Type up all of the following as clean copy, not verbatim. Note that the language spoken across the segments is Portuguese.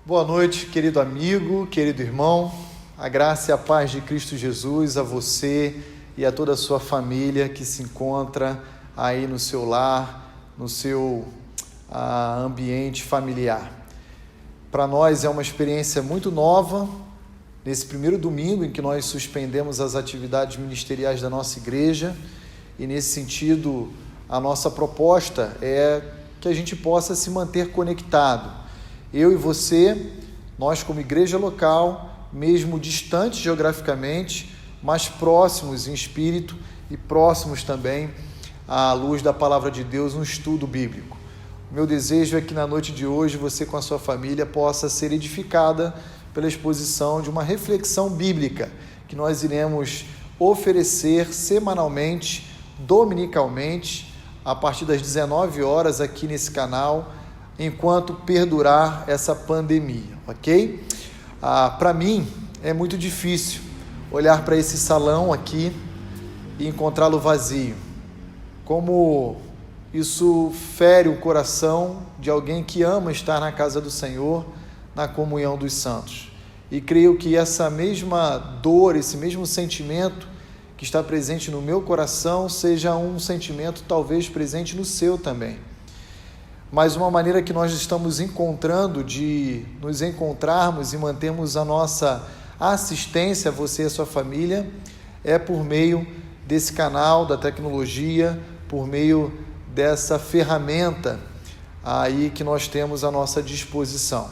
Boa noite, querido amigo, querido irmão. A graça e a paz de Cristo Jesus a você e a toda a sua família que se encontra aí no seu lar, no seu ambiente familiar. Para nós é uma experiência muito nova, nesse primeiro domingo em que nós suspendemos as atividades ministeriais da nossa igreja, e nesse sentido a nossa proposta é que a gente possa se manter conectado. Eu e você, nós como igreja local, mesmo distantes geograficamente, mas próximos em espírito e próximos também à luz da palavra de Deus no estudo bíblico. O meu desejo é que na noite de hoje você com a sua família possa ser edificada pela exposição de uma reflexão bíblica que nós iremos oferecer semanalmente, dominicalmente, a partir das 19 horas aqui nesse canal, enquanto perdurar essa pandemia, ok? Para mim é muito difícil olhar para esse salão aqui e encontrá-lo vazio. Como isso fere o coração de alguém que ama estar na casa do Senhor, na comunhão dos santos. E creio que essa mesma dor, esse mesmo sentimento que está presente no meu coração, seja um sentimento talvez presente no seu também. Mas uma maneira que nós estamos encontrando de nos encontrarmos e mantermos a nossa assistência a você e a sua família é por meio desse canal da tecnologia, por meio dessa ferramenta aí que nós temos à nossa disposição.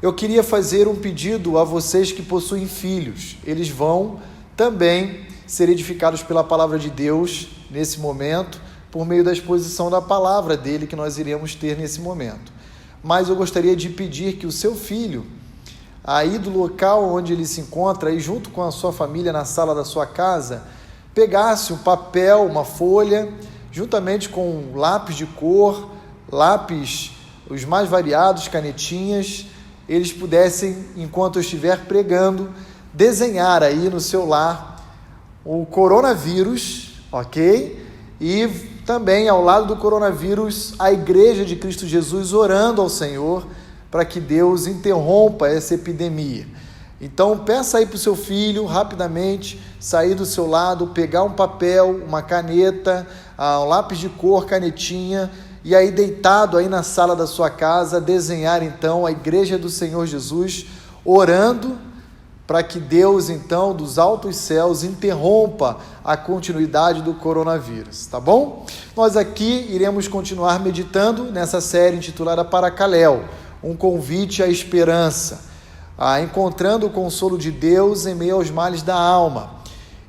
Eu queria fazer um pedido a vocês que possuem filhos. Eles vão também ser edificados pela palavra de Deus nesse momento, por meio da exposição da palavra dele que nós iremos ter nesse momento. Mas eu gostaria de pedir que o seu filho, aí do local onde ele se encontra, aí junto com a sua família na sala da sua casa, pegasse um papel, uma folha, juntamente com um lápis de cor, lápis os mais variados, canetinhas, eles pudessem, enquanto eu estiver pregando, desenhar aí no seu lar o coronavírus, ok? E também, ao lado do coronavírus, a Igreja de Cristo Jesus orando ao Senhor para que Deus interrompa essa epidemia. Então, peça aí para o seu filho, rapidamente, sair do seu lado, pegar um papel, uma caneta, um lápis de cor, canetinha, e aí deitado aí na sala da sua casa, desenhar então a Igreja do Senhor Jesus, orando para que Deus, então, dos altos céus, interrompa a continuidade do coronavírus, tá bom? Nós aqui iremos continuar meditando nessa série intitulada Paracaléu, um convite à esperança, encontrando o consolo de Deus em meio aos males da alma.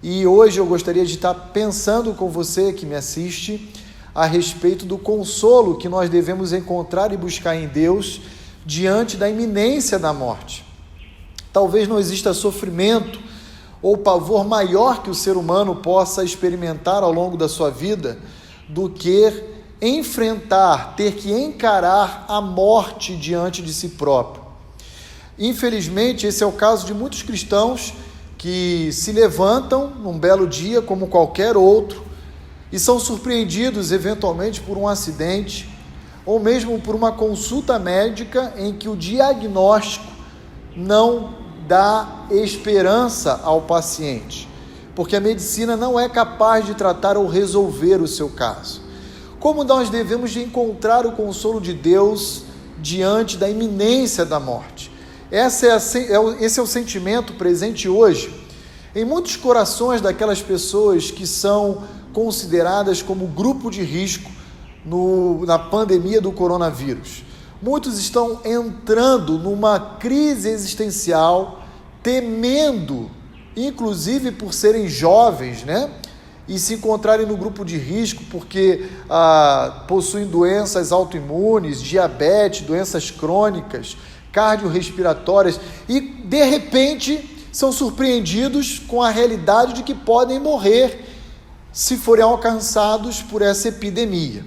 E hoje eu gostaria de estar pensando com você que me assiste a respeito do consolo que nós devemos encontrar e buscar em Deus diante da iminência da morte. Talvez não exista sofrimento ou pavor maior que o ser humano possa experimentar ao longo da sua vida do que enfrentar, ter que encarar a morte diante de si próprio. Infelizmente, esse é o caso de muitos cristãos que se levantam num belo dia como qualquer outro e são surpreendidos eventualmente por um acidente ou mesmo por uma consulta médica em que o diagnóstico não dá esperança ao paciente, porque a medicina não é capaz de tratar ou resolver o seu caso. Como nós devemos de encontrar o consolo de Deus diante da iminência da morte? Esse é o sentimento presente hoje em muitos corações daquelas pessoas que são consideradas como grupo de risco na pandemia do coronavírus. Muitos estão entrando numa crise existencial, temendo, inclusive por serem jovens, né? E se encontrarem no grupo de risco porque possuem doenças autoimunes, diabetes, doenças crônicas, cardiorrespiratórias e, de repente, são surpreendidos com a realidade de que podem morrer se forem alcançados por essa epidemia.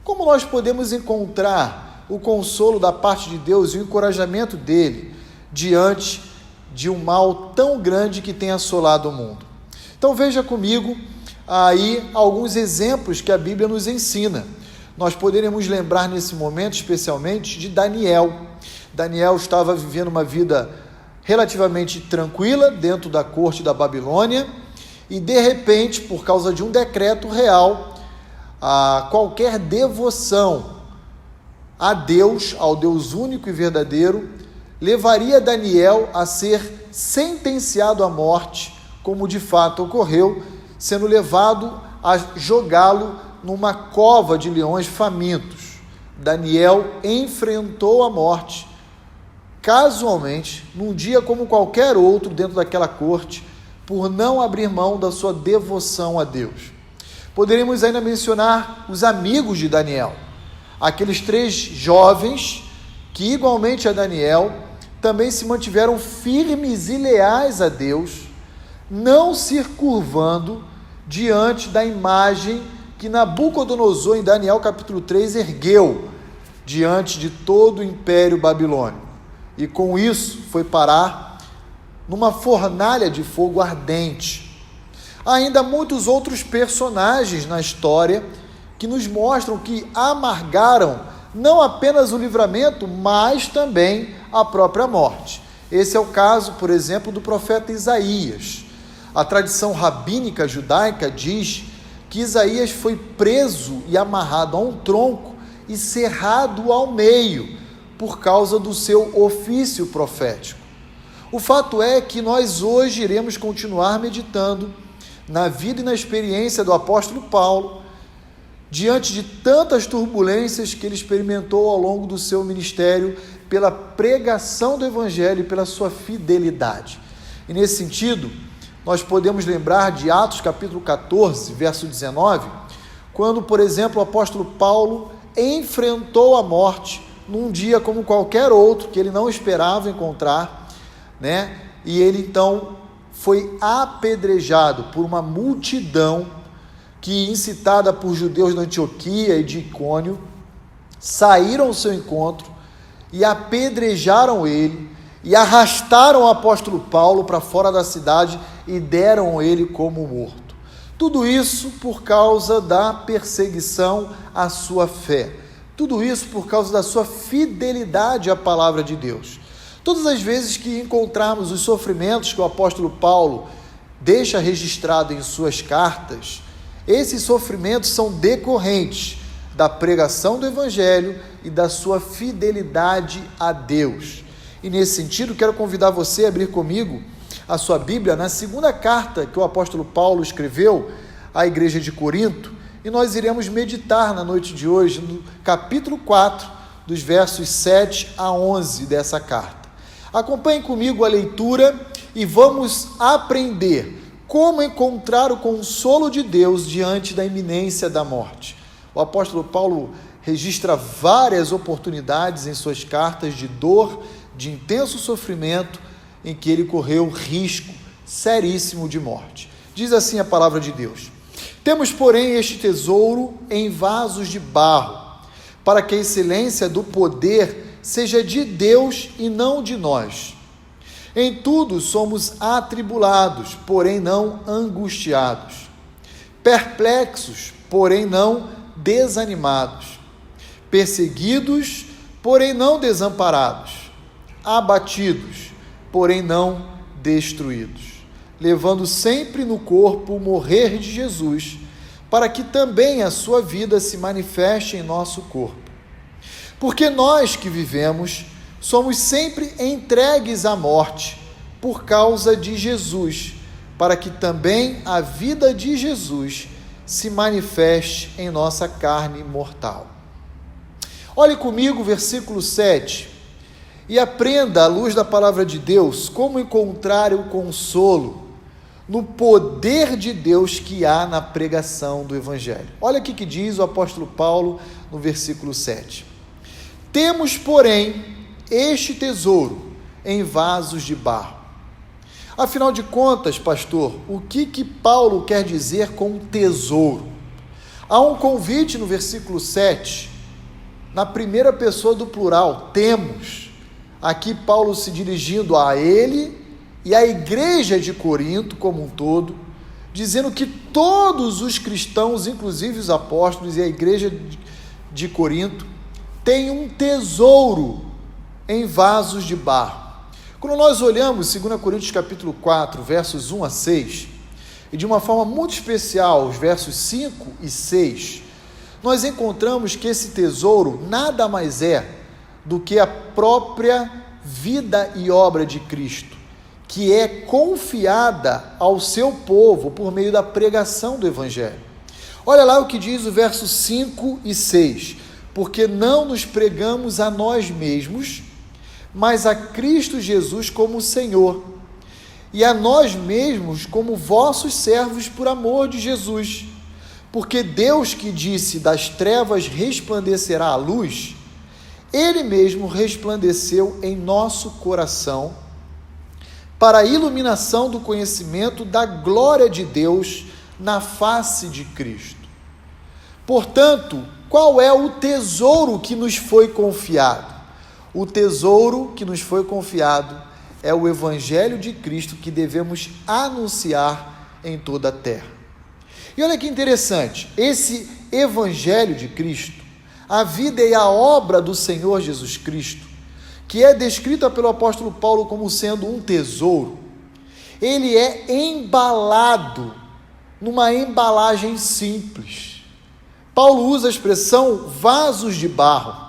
Como nós podemos encontrar o consolo da parte de Deus e o encorajamento dele diante de um mal tão grande que tem assolado o mundo? Então veja comigo aí alguns exemplos que a Bíblia nos ensina. Nós poderemos lembrar nesse momento especialmente de Daniel. Daniel estava vivendo uma vida relativamente tranquila dentro da corte da Babilônia e, de repente, por causa de um decreto real, qualquer devoção a Deus, ao Deus único e verdadeiro, levaria Daniel a ser sentenciado à morte, como de fato ocorreu, sendo levado a jogá-lo numa cova de leões famintos. Daniel enfrentou a morte, casualmente, num dia como qualquer outro dentro daquela corte, por não abrir mão da sua devoção a Deus. Poderíamos ainda mencionar os amigos de Daniel, aqueles 3 jovens que, igualmente a Daniel, também se mantiveram firmes e leais a Deus, não se curvando diante da imagem que Nabucodonosor, em Daniel capítulo 3, ergueu diante de todo o império babilônico. E com isso foi parar numa fornalha de fogo ardente. Há ainda muitos outros personagens na história que nos mostram que amargaram não apenas o livramento, mas também a própria morte. Esse é o caso, por exemplo, do profeta Isaías. A tradição rabínica judaica diz que Isaías foi preso e amarrado a um tronco e cerrado ao meio por causa do seu ofício profético. O fato é que nós hoje iremos continuar meditando na vida e na experiência do apóstolo Paulo, diante de tantas turbulências que ele experimentou ao longo do seu ministério, pela pregação do Evangelho e pela sua fidelidade. E nesse sentido, nós podemos lembrar de Atos capítulo 14, verso 19, quando, por exemplo, o apóstolo Paulo enfrentou a morte num dia como qualquer outro, que ele não esperava encontrar, e ele então foi apedrejado por uma multidão que, incitada por judeus da Antioquia e de Icônio, saíram ao seu encontro e apedrejaram ele e arrastaram o apóstolo Paulo para fora da cidade e deram ele como morto. Tudo isso por causa da perseguição à sua fé. Tudo isso por causa da sua fidelidade à palavra de Deus. Todas as vezes que encontrarmos os sofrimentos que o apóstolo Paulo deixa registrado em suas cartas, esses sofrimentos são decorrentes da pregação do Evangelho e da sua fidelidade a Deus. E nesse sentido, quero convidar você a abrir comigo a sua Bíblia na 2ª carta que o apóstolo Paulo escreveu à igreja de Corinto, e nós iremos meditar na noite de hoje no capítulo 4, dos versos 7 a 11 dessa carta. Acompanhe comigo a leitura e vamos aprender como encontrar o consolo de Deus diante da iminência da morte. O apóstolo Paulo registra várias oportunidades em suas cartas de dor, de intenso sofrimento, em que ele correu risco seríssimo de morte. Diz assim a palavra de Deus: temos, porém, este tesouro em vasos de barro, para que a excelência do poder seja de Deus e não de nós. Em tudo somos atribulados, porém não angustiados, perplexos, porém não desanimados, perseguidos, porém não desamparados, abatidos, porém não destruídos, levando sempre no corpo o morrer de Jesus, para que também a sua vida se manifeste em nosso corpo. Porque nós que vivemos somos sempre entregues à morte por causa de Jesus, para que também a vida de Jesus se manifeste em nossa carne mortal. Olhe comigo o versículo 7 e aprenda, à luz da palavra de Deus, como encontrar o consolo no poder de Deus que há na pregação do Evangelho. Olha aqui que diz o apóstolo Paulo no versículo 7. Temos, porém, este tesouro em vasos de barro. Afinal de contas, pastor, o que Paulo quer dizer com tesouro? Há um convite no versículo 7, na primeira pessoa do plural, temos. Aqui Paulo se dirigindo a ele e à igreja de Corinto como um todo, dizendo que todos os cristãos, inclusive os apóstolos e a igreja de Corinto, têm um tesouro em vasos de barro. Quando nós olhamos 2 Coríntios capítulo 4, versos 1 a 6, e de uma forma muito especial, os versos 5 e 6, nós encontramos que esse tesouro nada mais é do que a própria vida e obra de Cristo, que é confiada ao seu povo por meio da pregação do Evangelho. Olha lá o que diz o verso 5 e 6, porque não nos pregamos a nós mesmos, mas a Cristo Jesus como Senhor, e a nós mesmos como vossos servos por amor de Jesus, porque Deus que disse, das trevas resplandecerá a luz, Ele mesmo resplandeceu em nosso coração, para a iluminação do conhecimento da glória de Deus na face de Cristo. Portanto, qual é o tesouro que nos foi confiado? O tesouro que nos foi confiado é o Evangelho de Cristo que devemos anunciar em toda a terra. E olha que interessante, esse Evangelho de Cristo, a vida e a obra do Senhor Jesus Cristo, que é descrita pelo apóstolo Paulo como sendo um tesouro, ele é embalado numa embalagem simples. Paulo usa a expressão vasos de barro.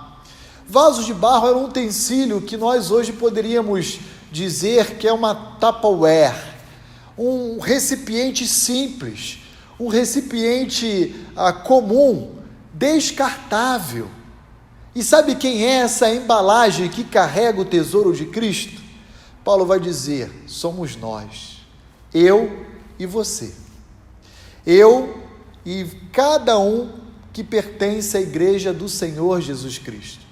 Vasos de barro era um utensílio que nós hoje poderíamos dizer que é uma Tupperware, um recipiente simples, um recipiente comum, descartável. E sabe quem é essa embalagem que carrega o tesouro de Cristo? Paulo vai dizer, somos nós, eu e você. Eu e cada um que pertence à igreja do Senhor Jesus Cristo.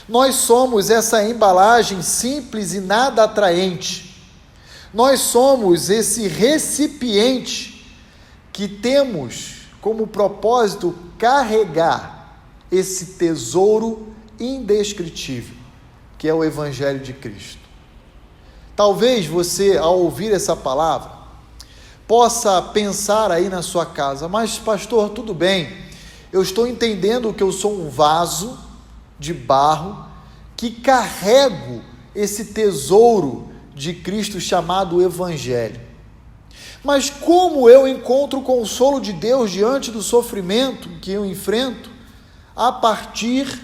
Nós somos essa embalagem simples e nada atraente. Nós somos esse recipiente que temos como propósito carregar esse tesouro indescritível, que é o Evangelho de Cristo. Talvez você, ao ouvir essa palavra, possa pensar aí na sua casa, mas pastor, tudo bem, eu estou entendendo que eu sou um vaso de barro que carrego esse tesouro de Cristo chamado Evangelho. Mas como eu encontro o consolo de Deus diante do sofrimento que eu enfrento a partir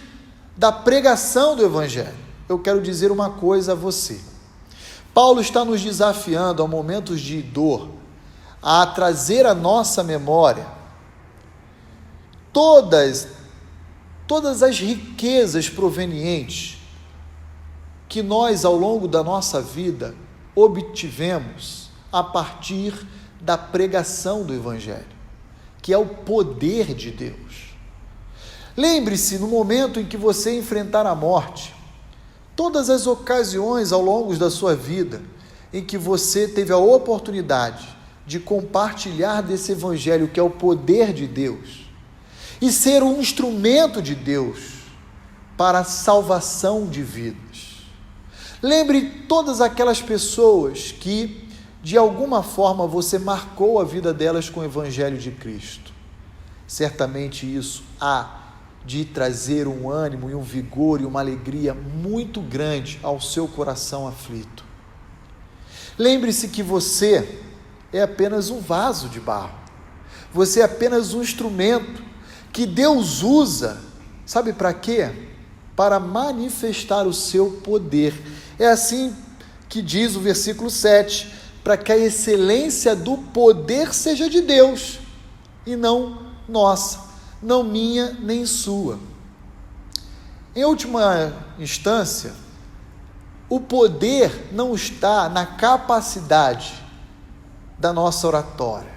da pregação do Evangelho? Eu quero dizer uma coisa a você. Paulo está nos desafiando a momentos de dor, a trazer à nossa memória todas as riquezas provenientes que nós, ao longo da nossa vida, obtivemos a partir da pregação do Evangelho, que é o poder de Deus. Lembre-se, no momento em que você enfrentar a morte, todas as ocasiões ao longo da sua vida em que você teve a oportunidade de compartilhar desse Evangelho, que é o poder de Deus, e ser um instrumento de Deus para a salvação de vidas. Lembre todas aquelas pessoas que, de alguma forma, você marcou a vida delas com o Evangelho de Cristo. Certamente isso há de trazer um ânimo e um vigor e uma alegria muito grande ao seu coração aflito. Lembre-se que você é apenas um vaso de barro. Você é apenas um instrumento que Deus usa, sabe para quê? Para manifestar o seu poder. É assim que diz o versículo 7, para que a excelência do poder seja de Deus, e não nossa, não minha nem sua. Em última instância, o poder não está na capacidade da nossa oratória.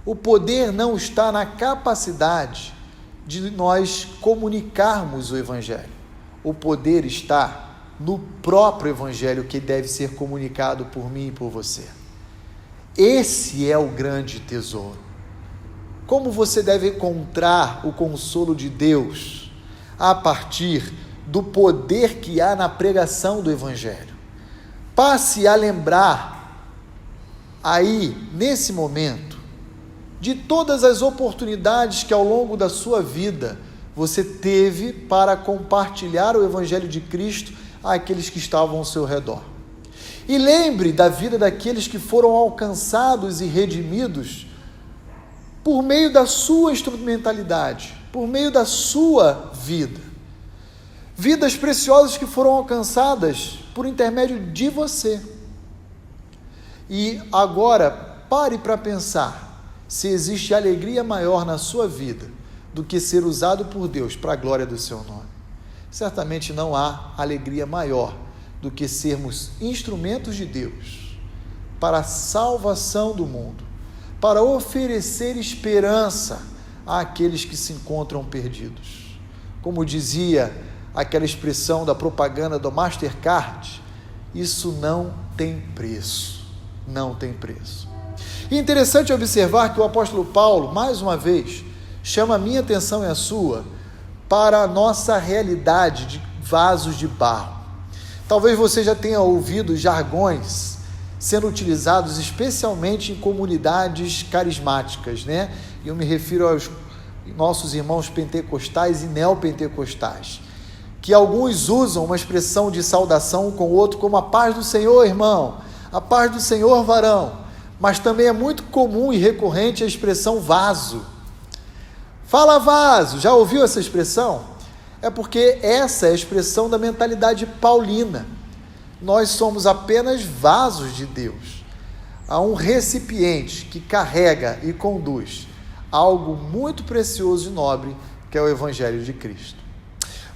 O poder não está na capacidade de nós comunicarmos o Evangelho. O poder está no próprio Evangelho que deve ser comunicado por mim e por você. Esse é o grande tesouro. Como você deve encontrar o consolo de Deus? A partir do poder que há na pregação do Evangelho. Passe a lembrar aí, nesse momento, de todas as oportunidades que ao longo da sua vida você teve para compartilhar o Evangelho de Cristo àqueles que estavam ao seu redor. E lembre da vida daqueles que foram alcançados e redimidos por meio da sua instrumentalidade, por meio da sua vida. Vidas preciosas que foram alcançadas por intermédio de você. E agora, pare para pensar se existe alegria maior na sua vida do que ser usado por Deus para a glória do seu nome. Certamente não há alegria maior do que sermos instrumentos de Deus para a salvação do mundo, para oferecer esperança àqueles que se encontram perdidos. Como dizia aquela expressão da propaganda do Mastercard, isso não tem preço, não tem preço. E interessante observar que o apóstolo Paulo, mais uma vez, chama a minha atenção e a sua para a nossa realidade de vasos de barro. Talvez você já tenha ouvido jargões sendo utilizados especialmente em comunidades carismáticas, né? E eu me refiro aos nossos irmãos pentecostais e neopentecostais, que alguns usam uma expressão de saudação um com o outro como a paz do Senhor, irmão, a paz do Senhor, varão, mas também é muito comum e recorrente a expressão vaso. Fala vaso, já ouviu essa expressão? É porque essa é a expressão da mentalidade paulina. Nós somos apenas vasos de Deus. Há um recipiente que carrega e conduz algo muito precioso e nobre, que é o Evangelho de Cristo.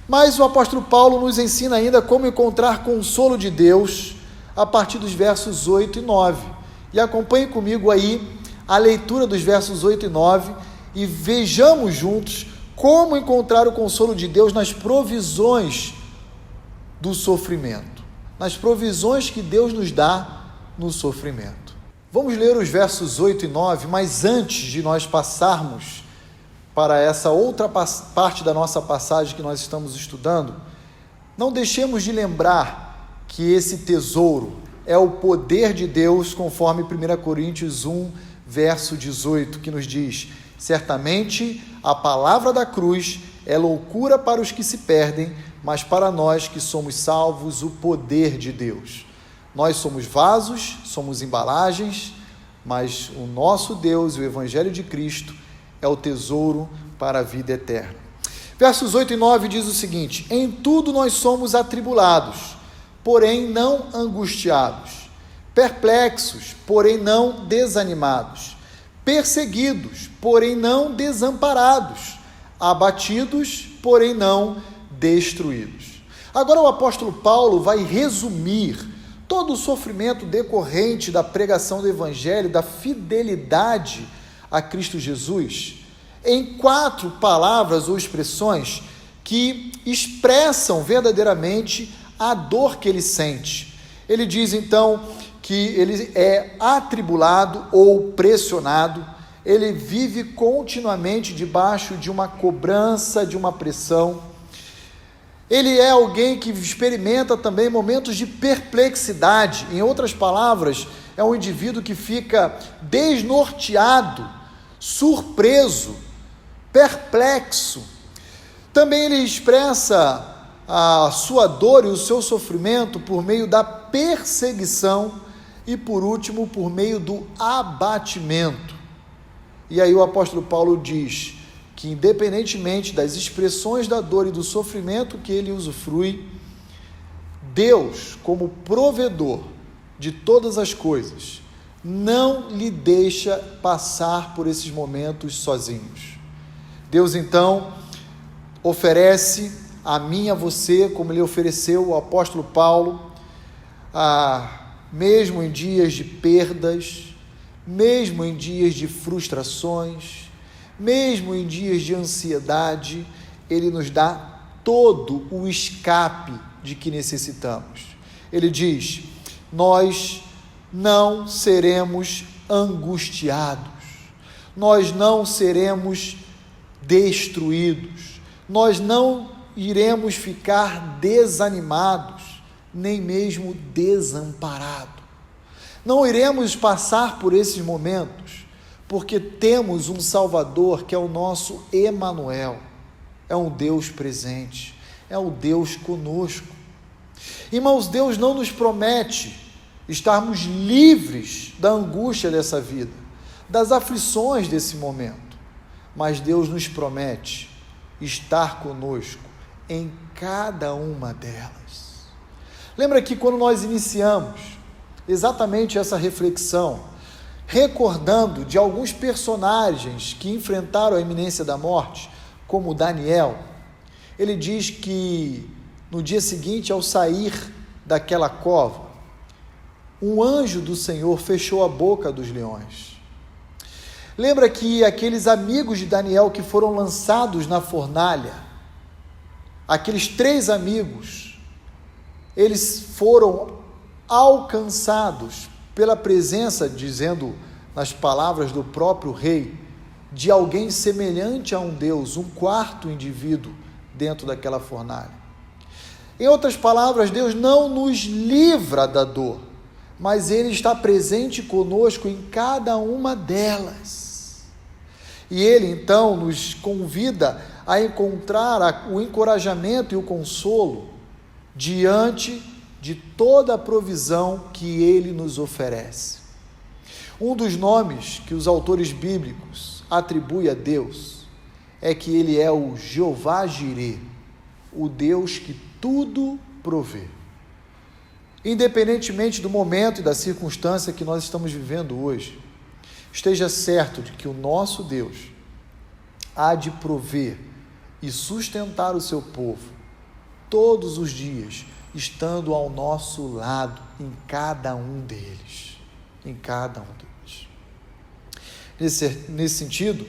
Mas o apóstolo Paulo nos ensina ainda como encontrar consolo de Deus a partir dos versos 8 e 9. E acompanhe comigo aí a leitura dos versos 8 e 9 e vejamos juntos como encontrar o consolo de Deus nas provisões do sofrimento, nas provisões que Deus nos dá no sofrimento. Vamos ler os versos 8 e 9, mas antes de nós passarmos para essa outra parte da nossa passagem que nós estamos estudando, não deixemos de lembrar que esse tesouro é o poder de Deus, conforme 1 Coríntios 1, verso 18, que nos diz: certamente a palavra da cruz é loucura para os que se perdem, mas para nós que somos salvos, o poder de Deus. Nós somos vasos, somos embalagens, mas o nosso Deus e o Evangelho de Cristo é o tesouro para a vida eterna. Versos 8 e 9 diz o seguinte: em tudo nós somos atribulados, porém não angustiados, perplexos, porém não desanimados, perseguidos, porém não desamparados, abatidos, porém não destruídos. Agora o apóstolo Paulo vai resumir todo o sofrimento decorrente da pregação do Evangelho, da fidelidade a Cristo Jesus, em 4 palavras ou expressões que expressam verdadeiramente a dor que ele sente. Ele diz então que ele é atribulado ou pressionado, ele vive continuamente debaixo de uma cobrança, de uma pressão. Ele é alguém que experimenta também momentos de perplexidade. Em outras palavras, é um indivíduo que fica desnorteado, surpreso, perplexo. Também ele expressa a sua dor e o seu sofrimento por meio da perseguição e, por último, por meio do abatimento. E aí o apóstolo Paulo diz que, independentemente das expressões da dor e do sofrimento que ele usufrui, Deus, como provedor de todas as coisas, não lhe deixa passar por esses momentos sozinhos. Deus, então, oferece a mim e a você, como ele ofereceu ao apóstolo Paulo, mesmo em dias de perdas, mesmo em dias de frustrações, mesmo em dias de ansiedade, ele nos dá todo o escape de que necessitamos. Ele diz: nós não seremos angustiados, nós não seremos destruídos, nós não iremos ficar desanimados, nem mesmo desamparados. Não iremos passar por esses momentos, porque temos um Salvador que é o nosso Emanuel, é um Deus presente, é um Deus conosco. Irmãos, Deus não nos promete estarmos livres da angústia dessa vida, das aflições desse momento, mas Deus nos promete estar conosco em cada uma delas. Lembra que quando nós iniciamos exatamente essa reflexão, recordando de alguns personagens que enfrentaram a iminência da morte, como Daniel, ele diz que no dia seguinte, ao sair daquela cova, um anjo do Senhor fechou a boca dos leões. Lembra que aqueles amigos de Daniel que foram lançados na fornalha, aqueles 3 amigos, eles foram alcançados pela presença, dizendo nas palavras do próprio rei, de alguém semelhante a um Deus, um quarto indivíduo dentro daquela fornalha. Em outras palavras, Deus não nos livra da dor, mas Ele está presente conosco em cada uma delas. E Ele, então, nos convida a encontrar o encorajamento e o consolo diante de toda a provisão que Ele nos oferece. Um dos nomes que os autores bíblicos atribuem a Deus é que Ele é o Jeová Jireh, o Deus que tudo provê. Independentemente do momento e da circunstância que nós estamos vivendo hoje, esteja certo de que o nosso Deus há de prover e sustentar o seu povo todos os dias, estando ao nosso lado em cada um deles. Em cada um deles. Nesse sentido,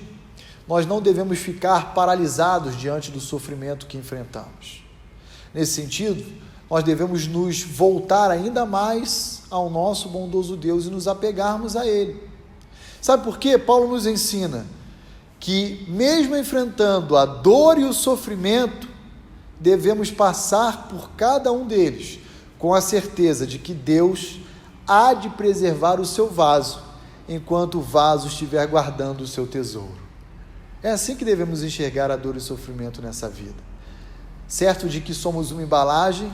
nós não devemos ficar paralisados diante do sofrimento que enfrentamos. Nesse sentido, nós devemos nos voltar ainda mais ao nosso bondoso Deus e nos apegarmos a Ele. Sabe por quê? Paulo nos ensina que, mesmo enfrentando a dor e o sofrimento, devemos passar por cada um deles com a certeza de que Deus há de preservar o seu vaso, enquanto o vaso estiver guardando o seu tesouro. É assim que devemos enxergar a dor e o sofrimento nessa vida. Certo de que somos uma embalagem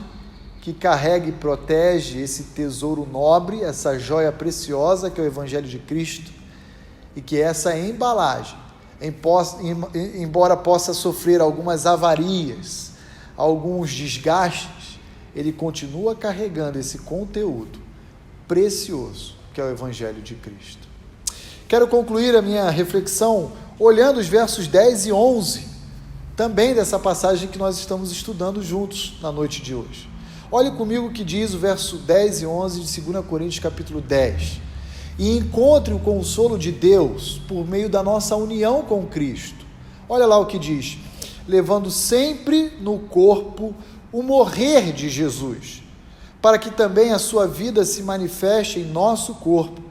que carrega e protege esse tesouro nobre, essa joia preciosa que é o Evangelho de Cristo, e que essa embalagem, embora possa sofrer algumas avarias, alguns desgastes, ele continua carregando esse conteúdo precioso que é o Evangelho de Cristo. Quero concluir a minha reflexão olhando os versos 10 e 11, também dessa passagem que nós estamos estudando juntos na noite de hoje. Olhe comigo o que diz o verso 10 e 11 de 2 Coríntios capítulo 10. E encontre o consolo de Deus por meio da nossa união com Cristo. Olha lá o que diz: levando sempre no corpo o morrer de Jesus, para que também a sua vida se manifeste em nosso corpo.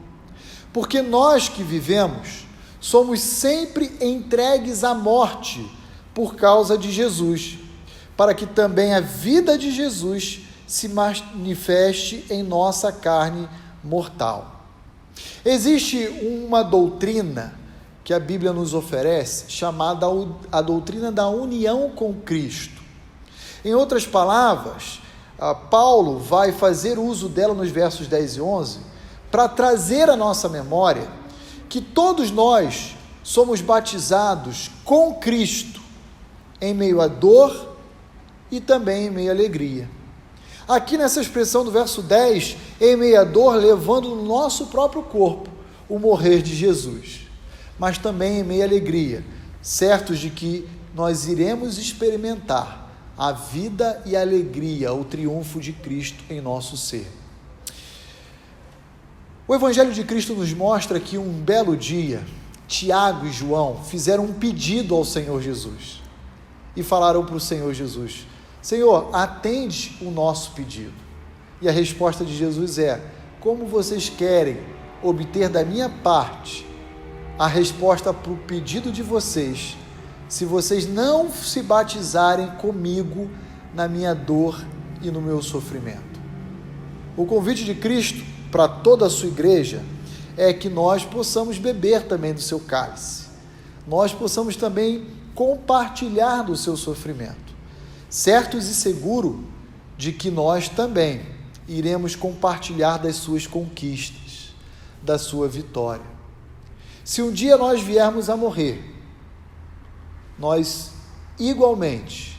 Porque nós que vivemos, somos sempre entregues à morte por causa de Jesus, para que também a vida de Jesus se manifeste em nossa carne mortal. Existe uma doutrina que a Bíblia nos oferece, chamada a doutrina da união com Cristo. Em outras palavras, Paulo vai fazer uso dela nos versos 10 e 11, para trazer à nossa memória que todos nós somos batizados com Cristo, em meio à dor e também em meio à alegria. Aqui nessa expressão do verso 10, em meio à dor, levando no nosso próprio corpo o morrer de Jesus, mas também em meio à alegria, certos de que nós iremos experimentar a vida e a alegria, o triunfo de Cristo em nosso ser. O Evangelho de Cristo nos mostra que um belo dia, Tiago e João fizeram um pedido ao Senhor Jesus e falaram para o Senhor Jesus: Senhor, atende o nosso pedido. E a resposta de Jesus é: como vocês querem obter da minha parte a resposta para o pedido de vocês, se vocês não se batizarem comigo na minha dor e no meu sofrimento? O convite de Cristo para toda a sua igreja é que nós possamos beber também do seu cálice, nós possamos também compartilhar do seu sofrimento, certos e seguros de que nós também iremos compartilhar das suas conquistas, da sua vitória. Se um dia nós viermos a morrer, nós igualmente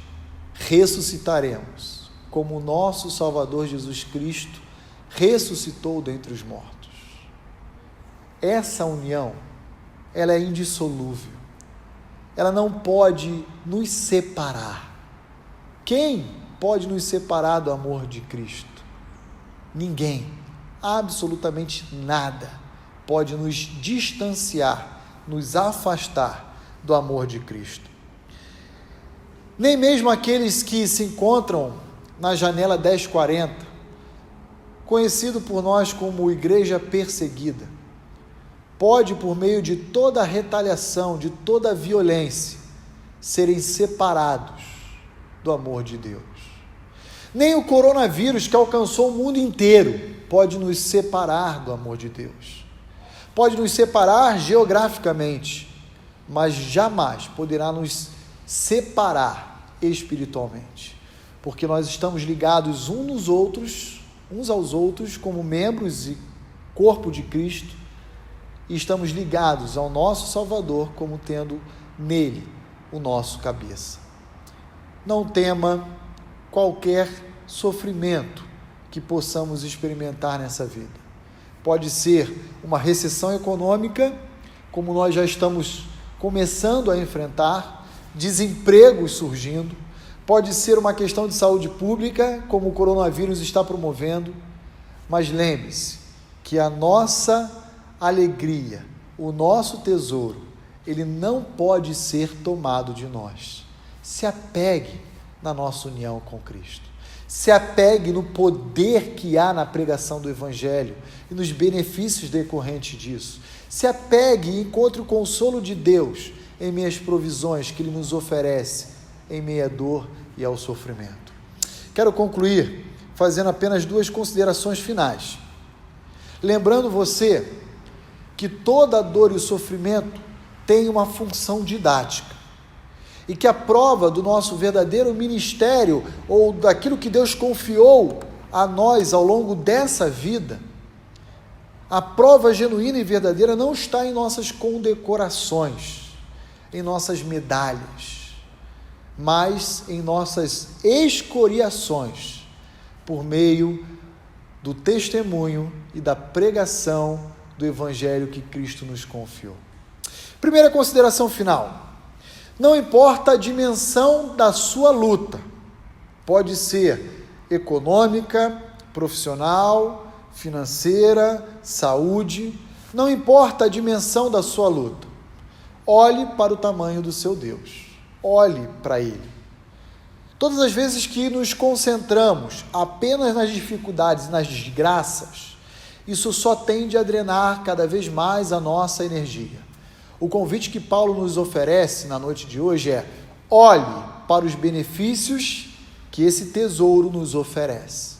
ressuscitaremos, como o nosso Salvador Jesus Cristo ressuscitou dentre os mortos. Essa união, ela é indissolúvel. Ela não pode nos separar. Quem pode nos separar do amor de Cristo? Ninguém, absolutamente nada, pode nos distanciar, nos afastar do amor de Cristo. Nem mesmo aqueles que se encontram na janela 1040, conhecido por nós como igreja perseguida, pode, por meio de toda a retaliação, de toda a violência, serem separados do amor de Deus. Nem o coronavírus, que alcançou o mundo inteiro, pode nos separar do amor de Deus. Pode nos separar geograficamente, mas jamais poderá nos separar espiritualmente, porque nós estamos ligados uns aos outros, como membros e corpo de Cristo, e estamos ligados ao nosso Salvador, como tendo nele o nosso cabeça. Não tema qualquer sofrimento que possamos experimentar nessa vida. Pode ser uma recessão econômica, como nós já estamos começando a enfrentar, desempregos surgindo, pode ser uma questão de saúde pública, como o coronavírus está promovendo, mas lembre-se que a nossa alegria, o nosso tesouro, ele não pode ser tomado de nós. Se apegue na nossa união com Cristo. Se apegue no poder que há na pregação do Evangelho e nos benefícios decorrentes disso. Se apegue e encontre o consolo de Deus em meio às provisões que Ele nos oferece em meio à dor e ao sofrimento. Quero concluir fazendo apenas 2 considerações finais. Lembrando você que toda dor e o sofrimento tem uma função didática e que a prova do nosso verdadeiro ministério ou daquilo que Deus confiou a nós ao longo dessa vida, a prova genuína e verdadeira não está em nossas condecorações, em nossas medalhas, mas em nossas escoriações, por meio do testemunho e da pregação do Evangelho que Cristo nos confiou. Primeira consideração final: não importa a dimensão da sua luta, pode ser econômica, profissional, financeira, saúde, não importa a dimensão da sua luta, olhe para o tamanho do seu Deus, olhe para Ele. Todas as vezes que nos concentramos apenas nas dificuldades e nas desgraças, isso só tende a drenar cada vez mais a nossa energia. O convite que Paulo nos oferece na noite de hoje é: olhe para os benefícios que esse tesouro nos oferece.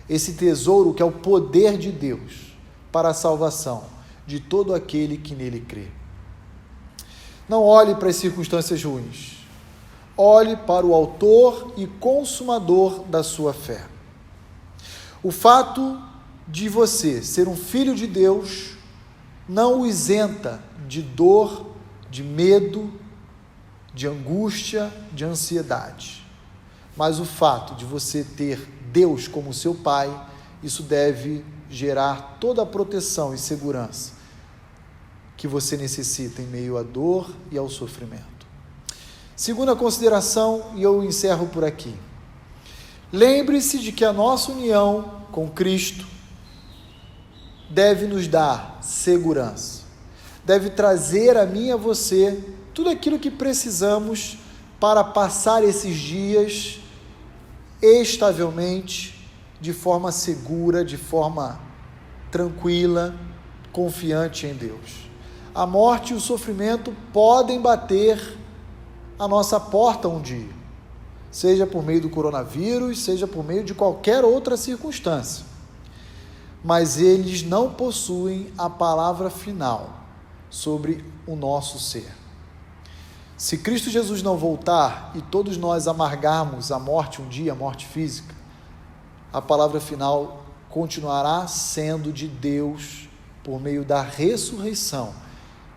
Esse tesouro que é o poder de Deus para a salvação de todo aquele que nele crê. Não olhe para as circunstâncias ruins. Olhe para o autor e consumador da sua fé. O fato de você ser um filho de Deus não o isenta de dor, de medo, de angústia, de ansiedade. Mas o fato de você ter Deus como seu Pai, isso deve gerar toda a proteção e segurança que você necessita em meio à dor e ao sofrimento. Segunda consideração, e eu encerro por aqui. Lembre-se de que a nossa união com Cristo deve nos dar segurança, deve trazer a mim e a você tudo aquilo que precisamos para passar esses dias estavelmente, de forma segura, de forma tranquila, confiante em Deus. A morte e o sofrimento podem bater a nossa porta um dia, seja por meio do coronavírus, seja por meio de qualquer outra circunstância, mas eles não possuem a palavra final sobre o nosso ser. Se Cristo Jesus não voltar e todos nós amargarmos a morte um dia, a morte física, a palavra final continuará sendo de Deus por meio da ressurreição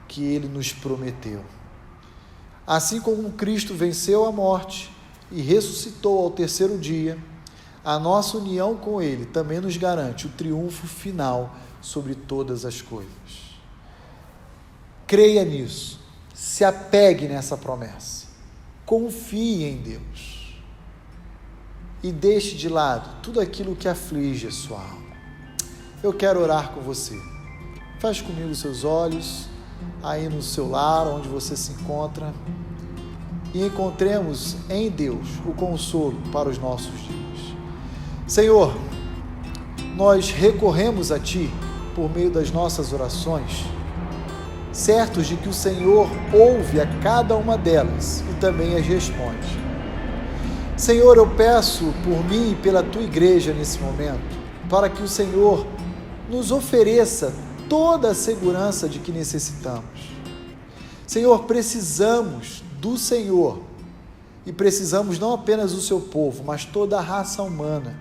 que Ele nos prometeu. Assim como Cristo venceu a morte e ressuscitou ao terceiro dia, a nossa união com Ele também nos garante o triunfo final sobre todas as coisas. Creia nisso, se apegue nessa promessa, confie em Deus e deixe de lado tudo aquilo que aflige a sua alma. Eu quero orar com você. Feche comigo os seus olhos, aí no seu lar, onde você se encontra, e encontremos em Deus o consolo para os nossos dias. Senhor, nós recorremos a Ti por meio das nossas orações, certos de que o Senhor ouve a cada uma delas e também as responde. Senhor, eu peço por mim e pela Tua igreja nesse momento, para que o Senhor nos ofereça toda a segurança de que necessitamos. Senhor, precisamos do Senhor e precisamos não apenas do Seu povo, mas toda a raça humana,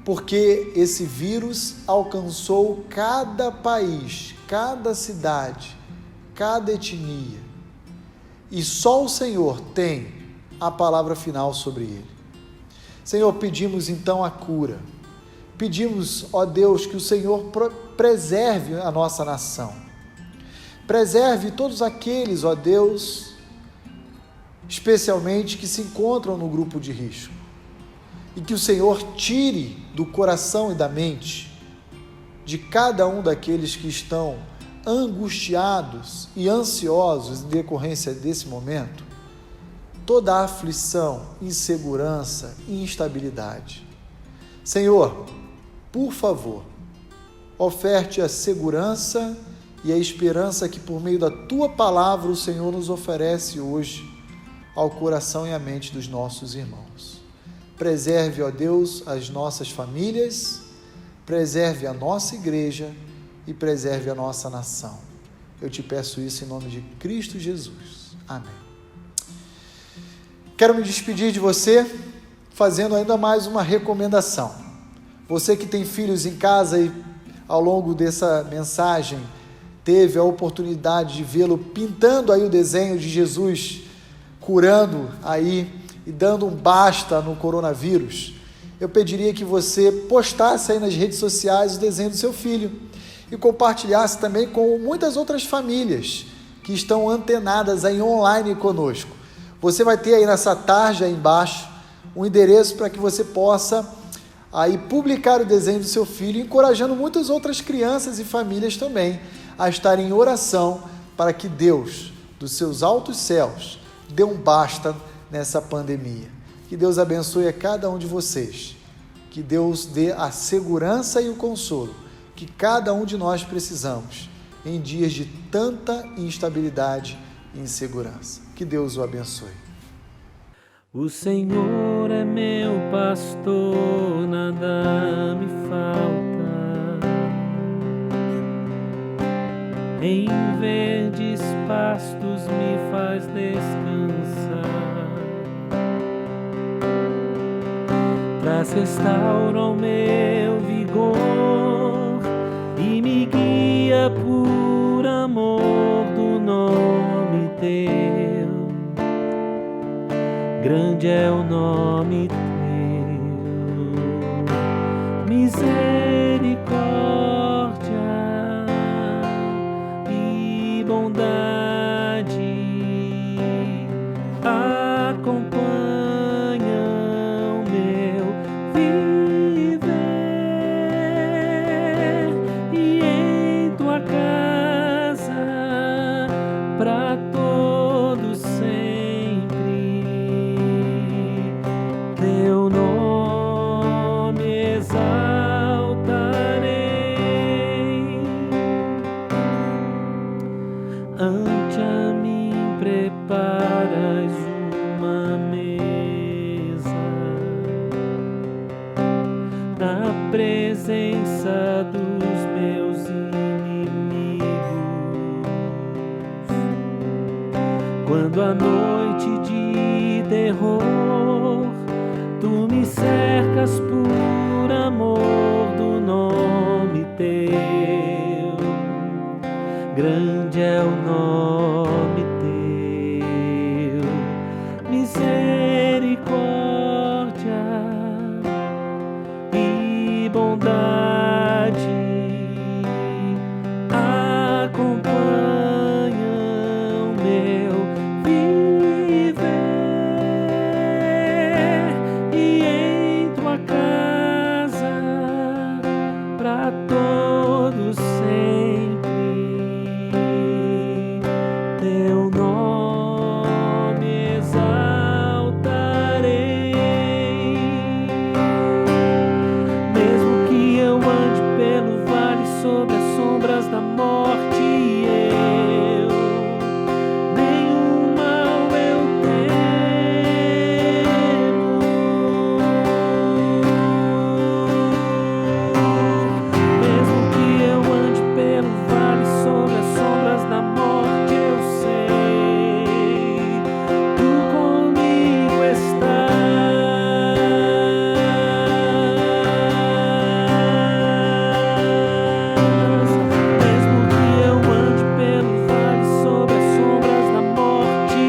porque esse vírus alcançou cada país, cada cidade, cada etnia, e só o Senhor tem a palavra final sobre ele. Senhor, pedimos então a cura, pedimos, ó Deus, que o Senhor preserve a nossa nação, preserve todos aqueles, ó Deus, especialmente que se encontram no grupo de risco, e que o Senhor tire do coração e da mente de cada um daqueles que estão angustiados e ansiosos em decorrência desse momento, toda a aflição, insegurança e instabilidade. Senhor, por favor, oferte a segurança e a esperança que por meio da Tua palavra o Senhor nos oferece hoje ao coração e à mente dos nossos irmãos. Preserve, ó Deus, as nossas famílias, preserve a nossa igreja e preserve a nossa nação. Eu te peço isso em nome de Cristo Jesus. Amém. Quero me despedir de você fazendo ainda mais uma recomendação. Você que tem filhos em casa e ao longo dessa mensagem teve a oportunidade de vê-lo pintando aí o desenho de Jesus curando aí e dando um basta no coronavírus, eu pediria que você postasse aí nas redes sociais o desenho do seu filho e compartilhasse também com muitas outras famílias que estão antenadas aí online conosco. Você vai ter aí nessa tarja aí embaixo um endereço para que você possa aí publicar o desenho do seu filho, encorajando muitas outras crianças e famílias também a estarem em oração para que Deus, dos seus altos céus, dê um basta nessa pandemia. Que Deus abençoe a cada um de vocês, que Deus dê a segurança e o consolo que cada um de nós precisamos em dias de tanta instabilidade e insegurança. Que Deus o abençoe. O Senhor é meu pastor, nada me falta. Em verdes pastos me faz descansar. Traz restaura o meu vigor e me guia por amor do nome Teu. Grande é o nome Teu, misericórdia e bondade acompanham meu viver, e em Tua casa pra todos sempre Teu nome exaltarei. Ante a mim preparas uma mesa na presença dos meus inimigos. Quando a noite de terror Tu me cercas por amor do nome teu, grande é o nome teu, misericórdia e bondade acompanham meu viver, e em tua casa pra todos sempre teu nome exaltarei. Mesmo que eu ande pelo vale sob as sombras da morte, nenhum mal eu temo. Mesmo que eu ande pelo vale sob as sombras da morte, eu sei, tu comigo estás. Mesmo que eu ande pelo vale sob as sombras da morte,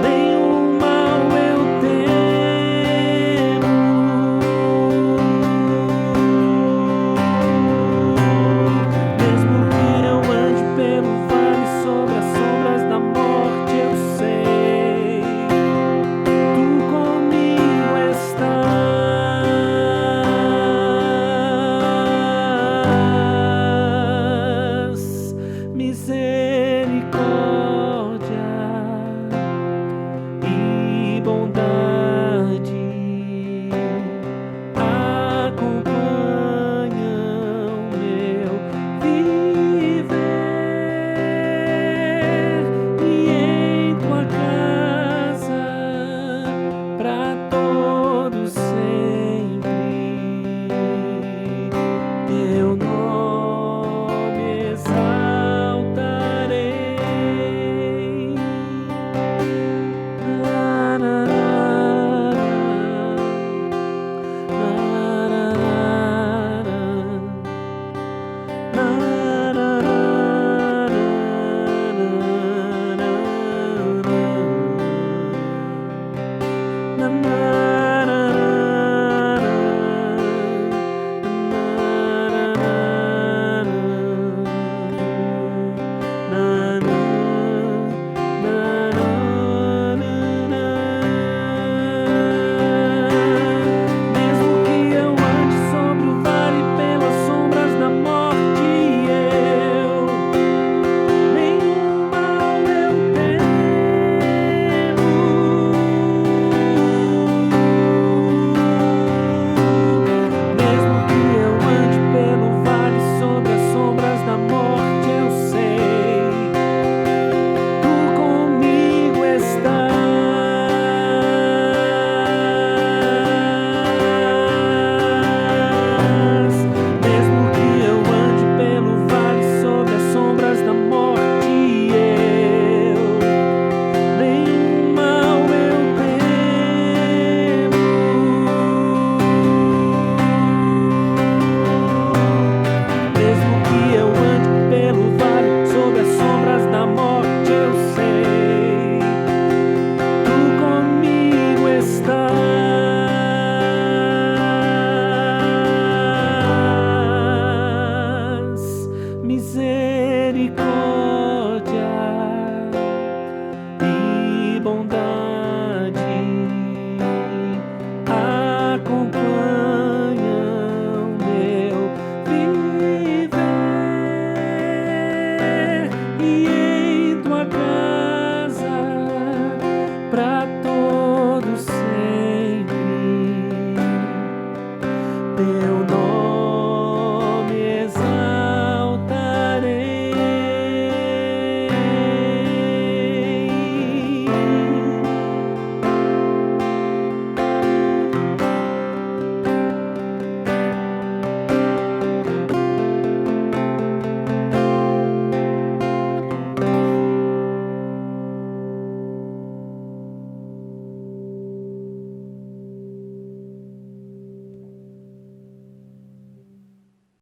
nenhum mal eu temo. Mesmo que eu ande pelo vale sob as sombras da morte, eu sei, tu comigo estás. Misericórdia e bondade acompanham meu viver, e em tua casa pra todos sempre teu nome exaltarei. Na, na, mesmo que eu ande sobre o vale pelas sombras da morte, nenhum mal eu temo. Mesmo que eu ande pelo vale sobre as sombras da morte, eu sei, tu comigo estás. Mesmo que eu ande pelo vale sobre as sombras da morte, nenhum mal eu temo. Mesmo que eu ande pelo vale sobre as sombras da morte, eu sei, tu comigo estás. Misericórdia e bondade acompanham meu viver, e em tua casa